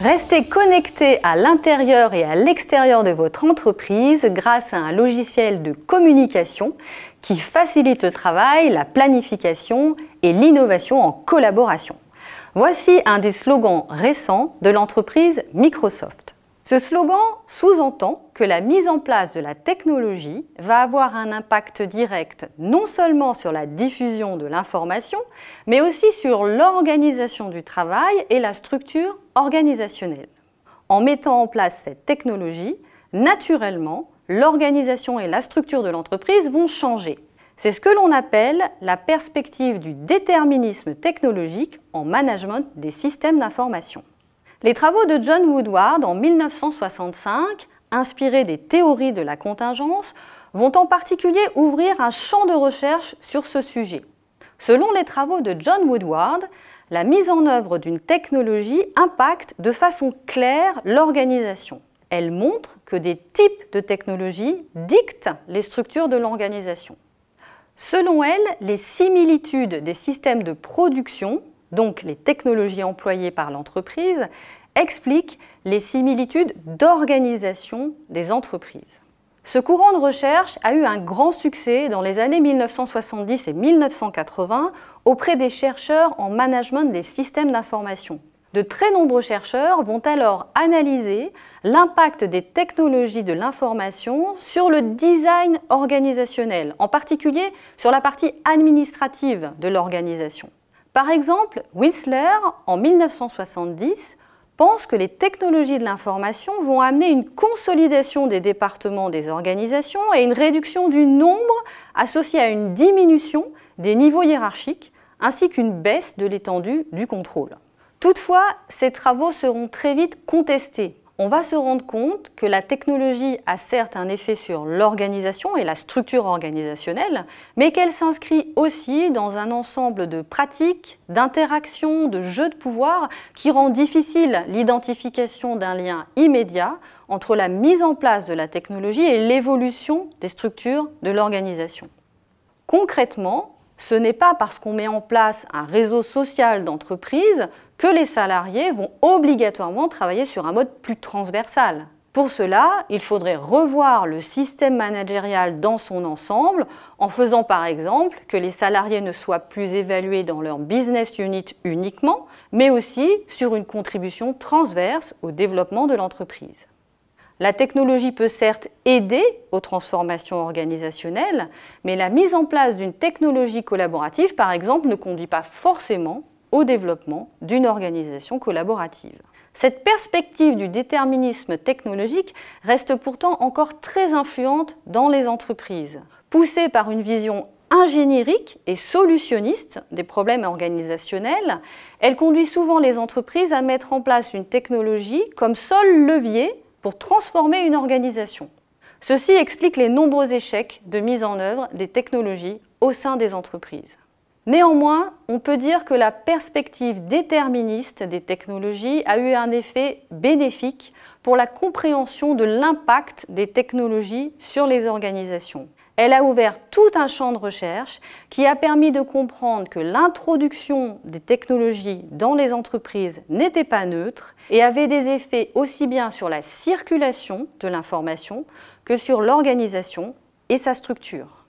Restez connecté à l'intérieur et à l'extérieur de votre entreprise grâce à un logiciel de communication qui facilite le travail, la planification et l'innovation en collaboration. Voici un des slogans récents de l'entreprise Microsoft. Ce slogan sous-entend que la mise en place de la technologie va avoir un impact direct non seulement sur la diffusion de l'information, mais aussi sur l'organisation du travail et la structure organisationnelle. En mettant en place cette technologie, naturellement, l'organisation et la structure de l'entreprise vont changer. C'est ce que l'on appelle la perspective du déterminisme technologique en management des systèmes d'information. Les travaux de John Woodward en 1965, inspirés des théories de la contingence, vont en particulier ouvrir un champ de recherche sur ce sujet. Selon les travaux de John Woodward, la mise en œuvre d'une technologie impacte de façon claire l'organisation. Elle montre que des types de technologies dictent les structures de l'organisation. Selon elle, les similitudes des systèmes de production, donc les technologies employées par l'entreprise, expliquent les similitudes d'organisation des entreprises. Ce courant de recherche a eu un grand succès dans les années 1970 et 1980 auprès des chercheurs en management des systèmes d'information. De très nombreux chercheurs vont alors analyser l'impact des technologies de l'information sur le design organisationnel, en particulier sur la partie administrative de l'organisation. Par exemple, Whistler, en 1970, pense que les technologies de l'information vont amener une consolidation des départements des organisations et une réduction du nombre associée à une diminution des niveaux hiérarchiques, ainsi qu'une baisse de l'étendue du contrôle. Toutefois, ces travaux seront très vite contestés. On va se rendre compte que la technologie a certes un effet sur l'organisation et la structure organisationnelle, mais qu'elle s'inscrit aussi dans un ensemble de pratiques, d'interactions, de jeux de pouvoir qui rend difficile l'identification d'un lien immédiat entre la mise en place de la technologie et l'évolution des structures de l'organisation. Concrètement, ce n'est pas parce qu'on met en place un réseau social d'entreprise que les salariés vont obligatoirement travailler sur un mode plus transversal. Pour cela, il faudrait revoir le système managérial dans son ensemble en faisant par exemple que les salariés ne soient plus évalués dans leur business unit uniquement, mais aussi sur une contribution transverse au développement de l'entreprise. La technologie peut certes aider aux transformations organisationnelles, mais la mise en place d'une technologie collaborative, par exemple, ne conduit pas forcément au développement d'une organisation collaborative. Cette perspective du déterminisme technologique reste pourtant encore très influente dans les entreprises. Poussée par une vision ingénierique et solutionniste des problèmes organisationnels, elle conduit souvent les entreprises à mettre en place une technologie comme seul levier pour transformer une organisation. Ceci explique les nombreux échecs de mise en œuvre des technologies au sein des entreprises. Néanmoins, on peut dire que la perspective déterministe des technologies a eu un effet bénéfique pour la compréhension de l'impact des technologies sur les organisations. Elle a ouvert tout un champ de recherche qui a permis de comprendre que l'introduction des technologies dans les entreprises n'était pas neutre et avait des effets aussi bien sur la circulation de l'information que sur l'organisation et sa structure.